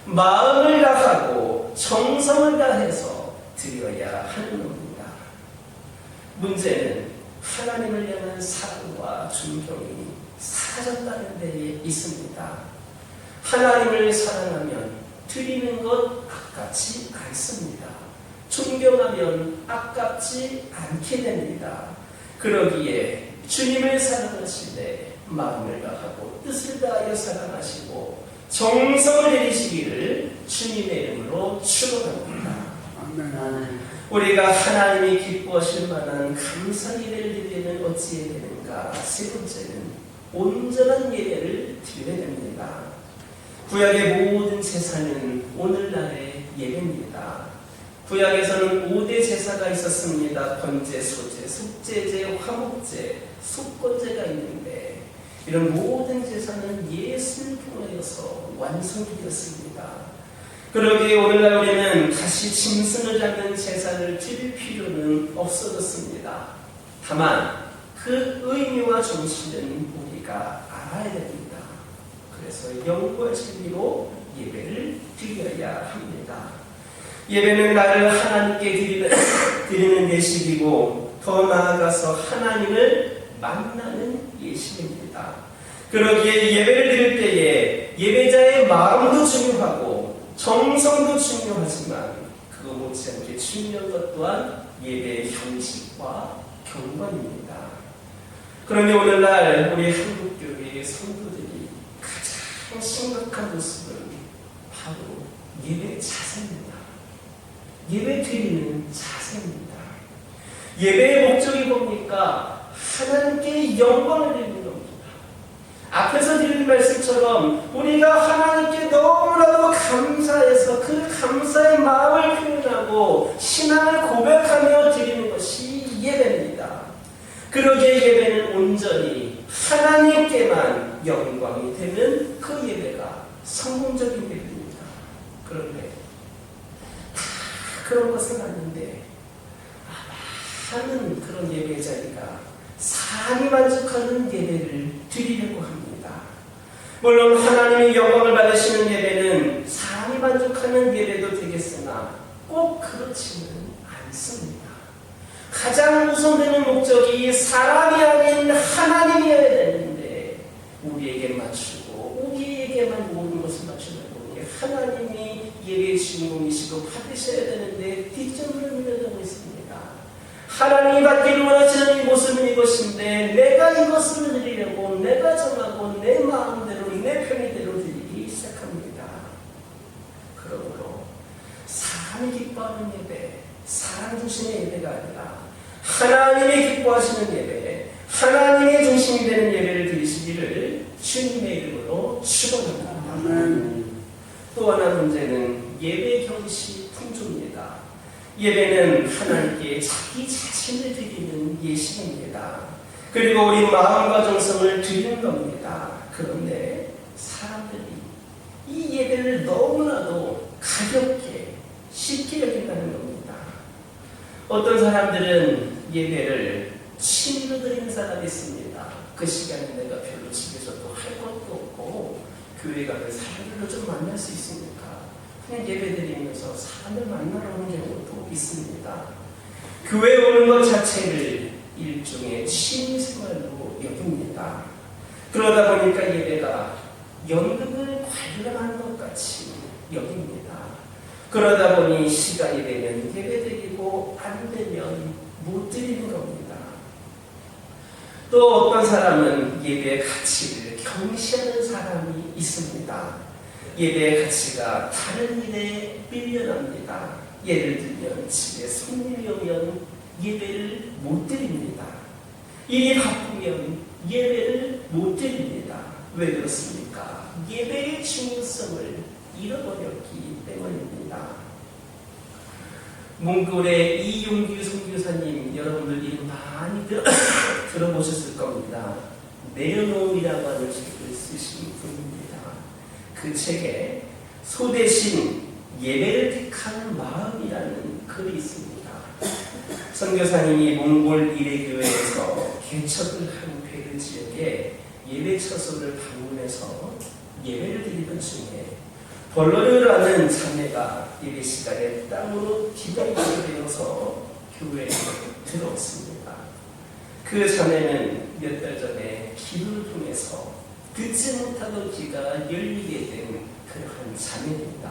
마음을 다하고 정성을 다해서 드려야 하는 겁니다. 문제는 하나님을 향한 사랑과 존경이 사라졌다는 데에 있습니다. 하나님을 사랑하면 드리는 것 아깝지 않습니다. 존경하면 아깝지 않게 됩니다. 그러기에 주님을 사랑하실 때 마음을 다하고 뜻을 다하여 사랑하시고 정성을 들이시기를 주님의 이름으로 축원합니다. 우리가 하나님이 기뻐하실 만한 감사 예배를 드리면 어찌해야 되는가? 세 번째는 온전한 예배를 드려야 됩니다. 구약의 모든 제사는 오늘날의 예배입니다. 구약에서는 5대 제사가 있었습니다. 번제, 소제, 속제제, 화목제, 속건제가 있는데 이런 모든 제사는 예수를 통하여서 완성되었습니다. 그러기에 오늘날 우리는 다시 짐승을 잡는 제사를 드릴 필요는 없어졌습니다. 다만 그 의미와 정신은 우리가 알아야 됩니다. 그래서 영과 진리로 예배를 드려야 합니다. 예배는 나를 하나님께 드리는 예식이고 더 나아가서 하나님을 만나는 예식입니다. 그러기에 예배를 드릴 때에 예배자의 마음도 중요하고 정성도 중요하지만 그거 못지않게 중요한 것 또한 예배의 형식과 경관입니다. 그런데 오늘날 우리 한국교회의 성도들이 가장 심각한 모습은 바로 예배 자세입니다. 예배 드리는 자세입니다. 예배의 목적이 뭡니까? 하나님께 영광을 드리는 겁니다. 앞에서 드리는 말씀처럼 우리가 하나님께 너무나도 감사해서 그 감사의 마음을 표현하고 신앙을 고백하며 드리는 것이 예배입니다. 그러기에 예배는 온전히 하나님께만 영광이 되는 그 예배가 성공적인 예배입니다. 그런데 다 그런 것은 아닌데 많은 그런 예배 자리가 삶이 만족하는 예배를 드리려고 합니다. 물론 하나님의 영광을 받으시는 예배는 삶이 만족하는 예배도 되겠으나 꼭 그렇지는 않습니다. 가장 우선되는 목적이 사람이 아닌 하나님이어야 되는데 우리에게 맞추고 우리에게만 모든 것을 맞추려고 하나님이 예배의 주인공이시고 받으셔야 되는데 뒷전으로 밀려나고 있습니다. 하나님이 받기를 원하시는 이 모습은 이것인데 내가 이것을 드리려고 내가 정하고 내 마음대로 내 편의대로 드리기 시작합니다. 그러므로 사람이 기뻐하는 예배, 사람 중심의 예배가 아니라 하나님이 기뻐하시는 예배, 하나님의 중심이 되는 예배를 드리시기를 주님의 이름으로 축원합니다. 또 하나 문제는 예배 경시 풍조입니다. 예배는 하나님께 자기 자신을 드리는 예식입니다. 그리고 우리 마음과 정성을 드리는 겁니다. 그런데 사람들이 이 예배를 너무나도 가볍게 쉽게 여긴다는 겁니다. 어떤 사람들은 예배를 취미로 드리는 사람이 있습니다. 그 시간에 내가 별로 집에서 또 할 것도 없고 교회 가면 사람들로 좀 만날 수 있으니까 그냥 예배 드리면서 사람을 만나러 오는 경우도 있습니다. 교회 오는 것 자체를 일종의 취미생활로 여깁니다. 그러다 보니까 예배가 연극을 관람하는 것 같이 여깁니다. 그러다 보니 시간이 되면 예배 드리고 안 되면 못 드리는 겁니다. 또 어떤 사람은 예배의 가치를 경시하는 사람이 있습니다. 예배의 가치가 다른 일에 밀려납니다. 예를 들면 집에 손님이 오면 예배를 못 드립니다. 일이 바쁘면 예배를 못 드립니다. 왜 그렇습니까? 예배의 중요성을 잃어버렸기 때문입니다. 몽골의 이용규 선교사님 여러분들 이름 많이 들어보셨을 겁니다. 내어놓음이라고 하는 책을 쓰신 분입니다. 그 책에 소대신 예배를 택하는 마음이라는 글이 있습니다. 선교사님이 몽골 이레교회에서 개척을 한 베르 지역에 예배 처소를 방문해서 예배를 드리던 중에 벌러르라는 자매가 예배 시간에 땅으로 기도하게 되어서 교회에 들어왔습니다. 그 자매는 몇 달 전에 기도를 통해서 듣지 못하던 귀가 열리게 된 그러한 자매입니다.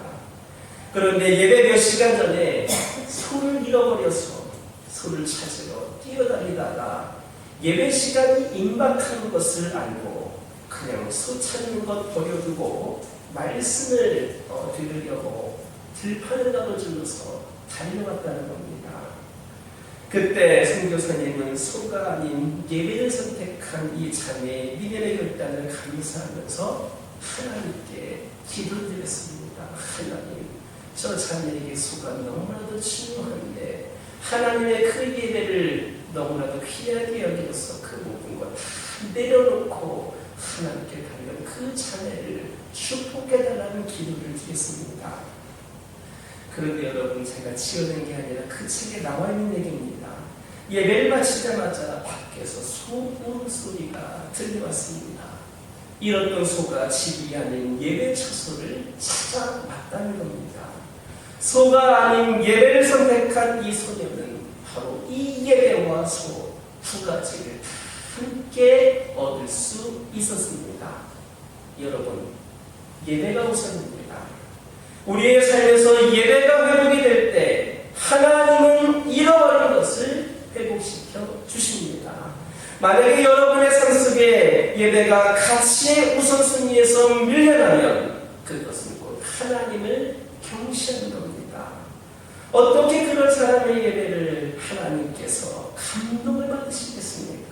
그런데 예배 몇 시간 전에 소를 잃어버려서 소를 찾으러 뛰어다니다가 예배 시간이 임박한 것을 알고 그냥 소 찾는 것 버려두고 말씀을 들으려고 들판을 가로질러서 달려왔다는 겁니다. 그때 선교사님은 소가 아닌 예배를 선택한 이 자매의 믿음의 결단을 감사하면서 하나님께 기도드렸습니다. 하나님, 저 자매에게 소가 너무나도 중요한데 하나님의 그 예배를 너무나도 귀하게 여겨서 그 모든 것 다 내려놓고 하나님께 달려온 그 자매를 축복해달라는 기도를 드렸습니다. 그런데 여러분, 제가 지어낸 게 아니라 그 책에 나와 있는 얘기입니다. 예배를 마치자마자 밖에서 소 울음소리가 들려왔습니다. 이렇던 소가 집이 아닌 예배 처소를 찾아왔다는 겁니다. 소가 아닌 예배를 선택한 이 소녀는 바로 이 예배와 소 두 가지를 함께 얻을 수 있었습니다. 여러분, 예배가 우선입니다. 우리의 삶에서 예배가 회복이 될 때 하나님은 잃어버린 것을 회복시켜 주십니다. 만약에 여러분의 삶 속에 예배가 가치의 우선순위에서 밀려나면 그것은 곧 하나님을 경시하는 겁니다. 어떻게 그럴 사람의 예배를 하나님께서 감동을 받으시겠습니까?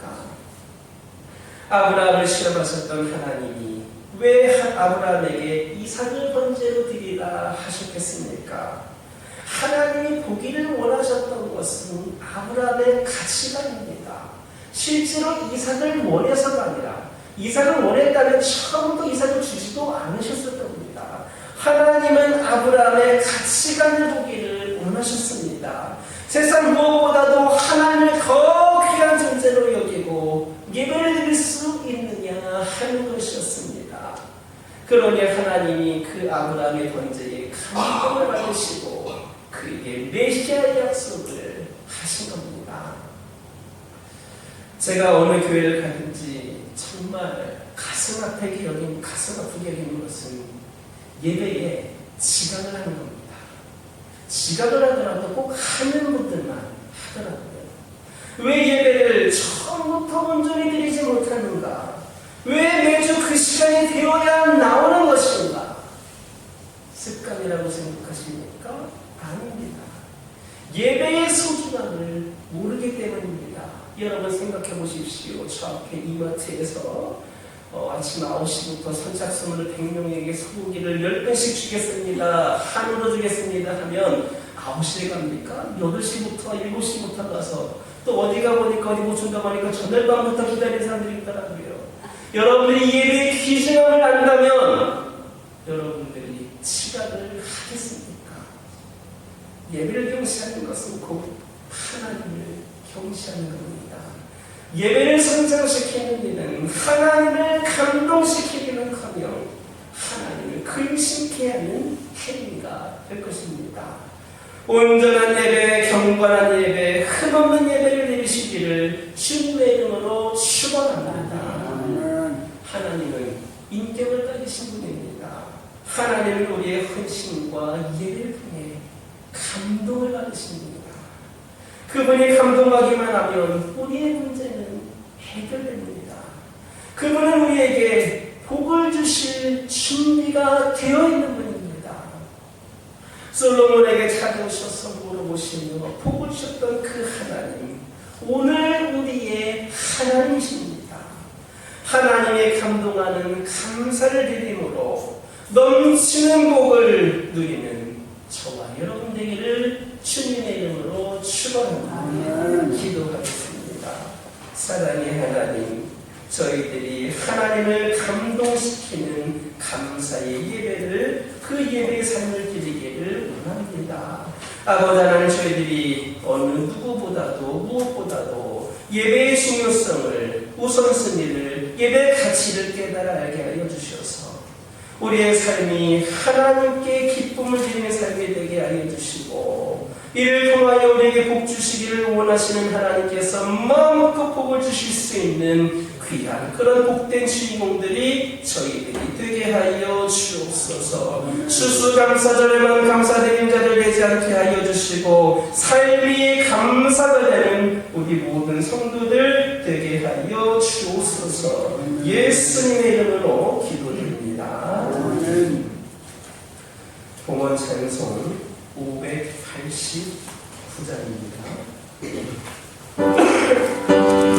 아브라함을 시험하셨던 하나님이 왜 아브라함에게 이삭을 번제로 드리라 하셨겠습니까? 하나님이 보기를 원하셨던 것은 아브라함의 가치관입니다. 실제로 이삭을 원해서가 아니라 이삭을 원했다면 처음부터 이삭을 주지도 않으셨을 겁니다. 하나님은 아브라함의 가치관을 보기를 원하셨습니다. 세상 무엇보다도 하나님을 더 귀한 존재로 여기고 예배를 드릴 수 있느냐 하는 것이었습니다. 그러니 하나님이 그 아브라함의 번제에 감동을 받으시고 그에게 메시아의 약속을 하신 겁니다. 제가 어느 교회를 가든지 정말 가슴 아프게 여긴 것은 예배에 지각을 하는 겁니다. 지각을 하더라도 꼭 하는 분들만 하더라고요. 왜 예배를 처음부터 온전히 드리지 못하는가? 왜 매주 그 시간이 되어야 나오는 것인가? 습관이라고 생각하십니까? 아닙니다. 예배의 소중함을 모르기 때문입니다. 여러분 생각해 보십시오. 저 앞에 이마트에서 아침 9시부터 선착순으로 100명에게 소고기를 10번씩 주겠습니다. 한우로 주겠습니다 하면 9시에 갑니까? 8시부터 7시부터 가서 또 어디가 보니까 어디 못 준다 보니까 전날밤부터 기다리는 사람들이 있더라고요. 여러분들이 예배의 귀중함을 안다면 여러분들이 지각을 하겠습니까? 예배를 경시하는 것은 곧 하나님을 경시하는 겁니다. 예배를 성장시키는 일은 하나님을 감동시키기는커녕 하나님을 근심케 하는 행위가 될 것입니다. 온전한 예배, 경건한 예배, 흠없는 예배를 드리시기를 주님의 이름으로 축원합니다. 하나님은 인격을 가지신 분입니다. 하나님은 우리의 헌신과 예배를 통해 감동을 받으십니다. 그분이 감동하기만 하면 우리의 문제는 해결됩니다. 그분은 우리에게 복을 주실 준비가 되어 있는 분입니다. 솔로몬에게 찾아오셔서 물어보시며 복을 주셨던 그 하나님, 오늘 우리의 하나님이십니다. 하나님의 감동하는 감사를 드림으로 넘치는 복을 누리는 저와 여러분 되기를 주님의 이름으로 축원합니다. 기도하겠습니다. 사랑의 하나님, 저희들이 하나님을 감동시키는 감사의 예배를 그 예배의 삶을 드리기를 원합니다. 아버지 하나님, 저희들이 어느 누구보다도 무엇보다도 예배의 중요성을, 우선순위를, 예배의 가치를 깨달아 알게 하여 주셔서 우리의 삶이 하나님께 기쁨을 드리는 삶이 되게 하여 주시고 이를 통하여 우리에게 복 주시기를 원하시는 하나님께서 마음껏 복을 주실 수 있는 귀한 그런 복된 주인공들이 저희들이 되게 하여 주옵소서. 추수감사절에만 감사드린 자들 되지 않게 하여 주시고 삶이 감사가 되는 우리 모든 성도들 되게 하여 주옵소서. 예수님의 이름으로 기도드립니다. 봉헌 찬송 589장입니다. 주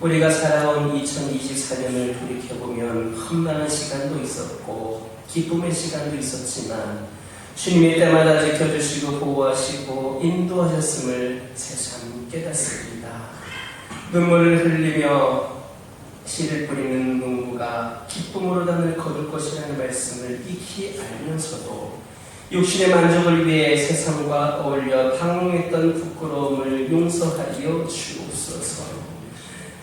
우리가 살아온 2024년을 돌이켜보면 험난한 시간도 있었고 기쁨의 시간도 있었지만 주님이 때마다 지켜주시고 보호하시고 인도하셨음을 새삼 깨닫습니다. 눈물을 흘리며 씨를 뿌리는 농부가 기쁨으로 단을 거둘 것이라는 말씀을 익히 알면서도 육신의 만족을 위해 세상과 어울려 방황했던 부끄러움을 용서하여 주옵소서.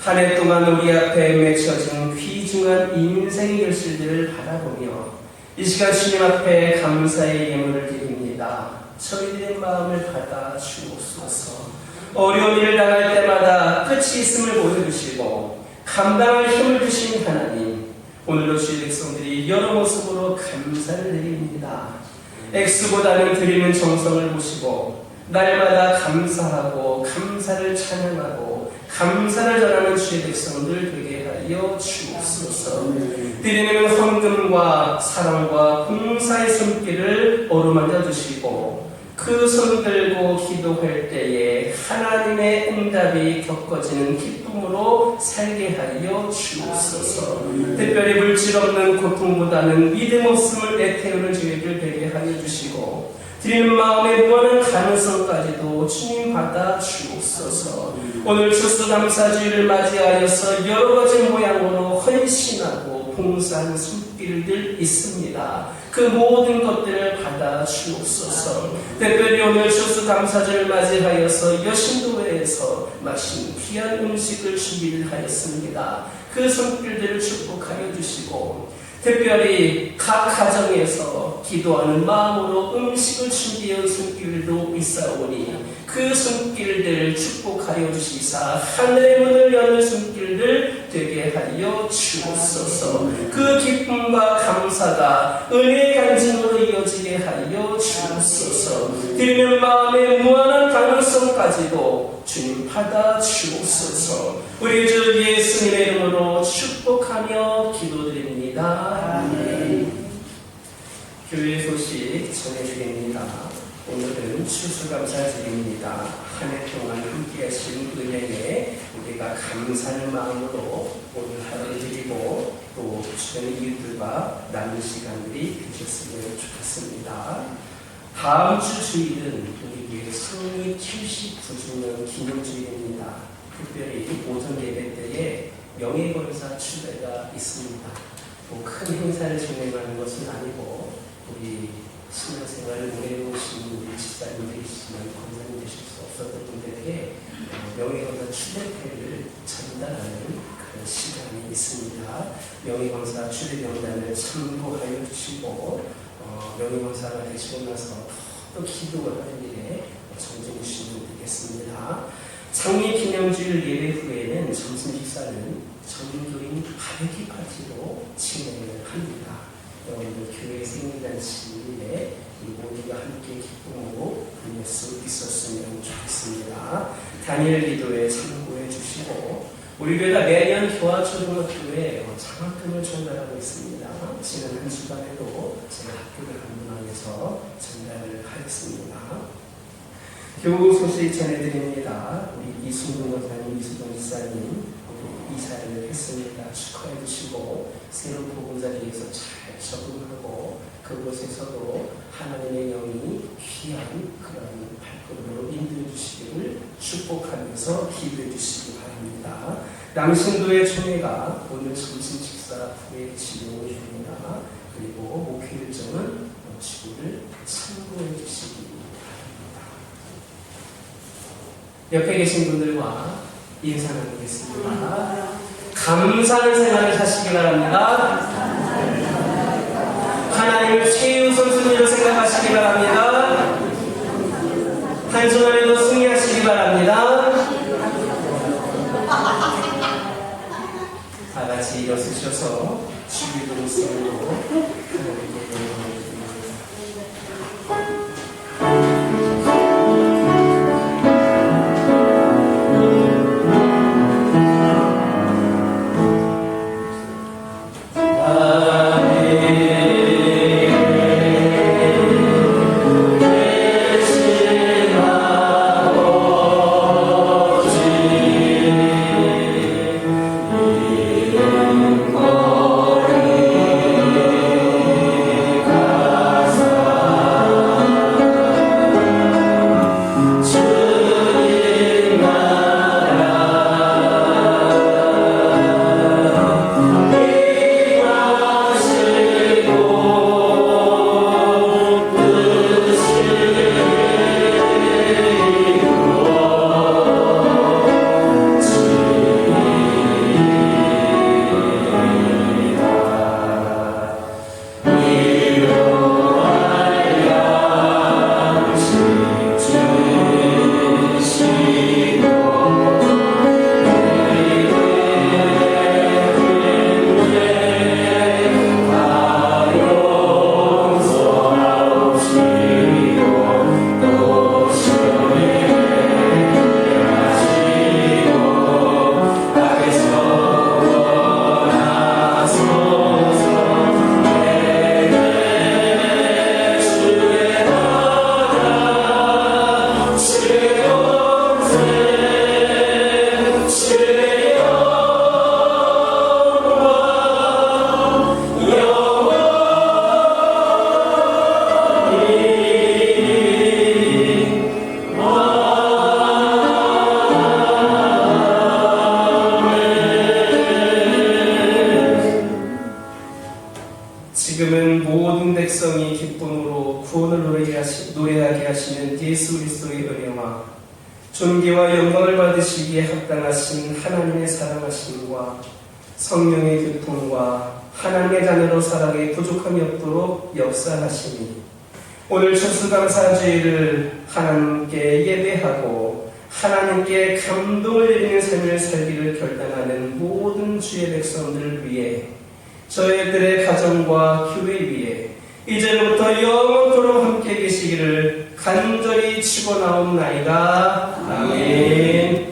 한 해 동안 우리 앞에 맺혀진 귀중한 인생의 결실들을 바라보며 이 시간 주님 앞에 감사의 예물을 드립니다. 저희들의 마음을 받아 주옵소서. 어려운 일을 당할 때마다 끝이 있음을 보여주시고 감당할 힘을 주신 하나님, 오늘도 주의 백성들이 여러 모습으로 감사를 드립니다. 액수보다는 드리는 정성을 보시고 날마다 감사하고 감사를 찬양하고 감사를 전하는 주의 백성들 되게 하여 주옵소서. 드리는 헌금과 사랑과 봉사의 손길을 어루만져 주시고 그 손 들고 기도할 때에 하나님의 응답이 겪어지는 기쁨으로 살게 하여 주옵소서. 특별히 물질 없는 고통보다는 믿음 없음을 애태우는 저희들 되게 하여 주시고 드리는 마음의 무한한 가능성까지도 주님 받아 주옵소서. 오늘 추수감사주의를 맞이하여서 여러 가지 모양으로 헌신하고 봉사하는 손길들 있습니다. 그 모든 것들을 받아 주옵소서. 특별히 오늘 추수감사주를 맞이하여서 여신도회에서 마신 귀한 음식을 준비를 하였습니다. 그 손길들을 축복하여 주시고 특별히 각 가정에서 기도하는 마음으로 음식을 준비한 손길도 있사오니 그 손길들을 축복하여 주시사 하늘의 문을 여는 손길들 되게 하여 주옵소서. 그 기쁨과 감사가 은혜의 간증으로 이어지게 하여 주옵소서. 드리는 마음의 무한한 가능성까지도 주님 받아 주옵소서. 우리 주 예수님의 이름으로 축복하며 기도드립니다. 아멘. 교회 소식 전해드립니다. 오늘은 추수감사주일입니다. 한 해 동안 함께하신 은혜에 우리가 감사의 마음으로 오늘 하루 드리고 또 주변의 이웃들과 나눈 시간들이 되셨으면 좋겠습니다. 다음 주 주일은 우리 교회 성립 79주년 기념주일입니다. 특별히 오전 예배 때에 명예권사 추대가 있습니다. 뭐 큰 행사를 진행하는 것은 아니고 우리 신앙생활을 오래 해오신 우리 집사님들이시지만 권사님 되실 수 없었던 분들에게 명예권사 추대회를 전달하는 그런 시간이 있습니다. 명예권사 추대 명단을 참고하여 주시고 명예권사가 되시고 나서 또 기도를 하는 일에 정진해 주시면 되겠습니다. 창립기념주일 예배 후에는 점심 식사는 전교인 바베큐 파티로 진행을 합니다. 여러분들 교회 생일잔치에 모두가 함께 기쁨으로 보낼 수 있었으면 좋겠습니다. 단일 기도에 참고해 주시고 우리 교회가 매년 교화초등학교에 장학금을 전달하고 있습니다. 지난 한 주간에도 제가 학교를 방문하면서 전달을 하였습니다. 교우 소식 전해드립니다. 우리 이순동 권사님, 이순동 지사님 이사를 했습니다. 축하해 주시고 새로운 보금자리에서 잘 적응하고 그곳에서도 하나님의 영이 귀한 그런 발걸음으로 인도해 주시기를 축복하면서 기도해 주시기 바랍니다. 남신도의 총회가 오늘 점심 식사 후에 진행이 됩니다. 그리고 목회 일정은 지구를 참고해 주시기 바랍니다. 옆에 계신 분들과 인사 나누겠습니다. 감사하는 생활을 사시기 바랍니다. 하나님을 최우선 순위로 생각하시기 바랍니다. 한 주간에도 승리하시기 바랍니다. 다 같이 일어서셔서 주기도로 쓰고 하나님께 영광을 드립니다. 지금은 모든 백성이 기쁨으로 구원을 노래하게 하시는 예수 그리스도의 은혜와 존귀와 영광을 받으시기에 합당하신 하나님의 사랑하심과 성령의 교통과 하나님의 자녀로 살아가기 부족함이 없도록 역사하시니 오늘 추수감사주일을 하나님께 예배하고 하나님께 감동을 드리는 삶을 살기를 결단하는 모든 주의 백성들을 위해 저희들의 가정과 교회 위에 이제부터 영원토록 함께 계시기를 간절히 축원하옵나이다. 아멘.